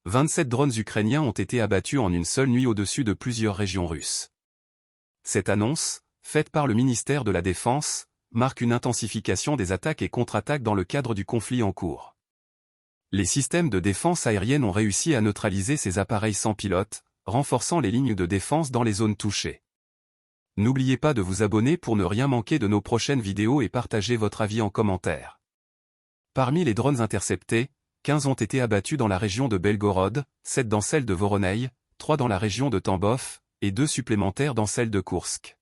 27 drones ukrainiens ont été abattus en une seule nuit au-dessus de plusieurs régions russes. Cette annonce, faite par le ministère de la Défense, marque une intensification des attaques et contre-attaques dans le cadre du conflit en cours. Les systèmes de défense aérienne ont réussi à neutraliser ces appareils sans pilote, renforçant les lignes de défense dans les zones touchées. N'oubliez pas de vous abonner pour ne rien manquer de nos prochaines vidéos et partager votre avis en commentaire. Parmi les drones interceptés, 15 ont été abattus dans la région de Belgorod, 7 dans celle de Voronezh, 3 dans la région de Tambov, et 2 supplémentaires dans celle de Koursk.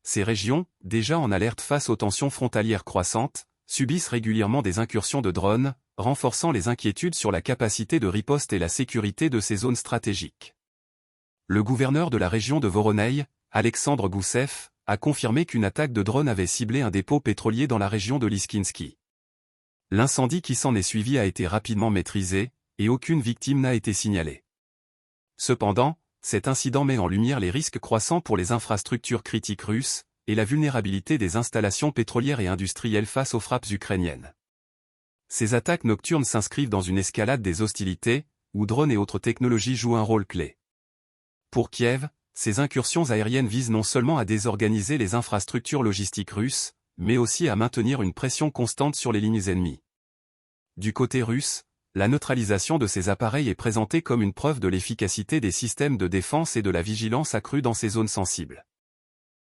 Ces régions, déjà en alerte face aux tensions frontalières croissantes, subissent régulièrement des incursions de drones, renforçant les inquiétudes sur la capacité de riposte et la sécurité de ces zones stratégiques. Le gouverneur de la région de Voronezh, Alexandre Goussev, a confirmé qu'une attaque de drone avait ciblé un dépôt pétrolier dans la région de Lysychinsk. L'incendie qui s'en est suivi a été rapidement maîtrisé, et aucune victime n'a été signalée. Cependant, cet incident met en lumière les risques croissants pour les infrastructures critiques russes, et la vulnérabilité des installations pétrolières et industrielles face aux frappes ukrainiennes. Ces attaques nocturnes s'inscrivent dans une escalade des hostilités, où drones et autres technologies jouent un rôle clé. Pour Kiev, ces incursions aériennes visent non seulement à désorganiser les infrastructures logistiques russes, mais aussi à maintenir une pression constante sur les lignes ennemies. Du côté russe, la neutralisation de ces appareils est présentée comme une preuve de l'efficacité des systèmes de défense et de la vigilance accrue dans ces zones sensibles.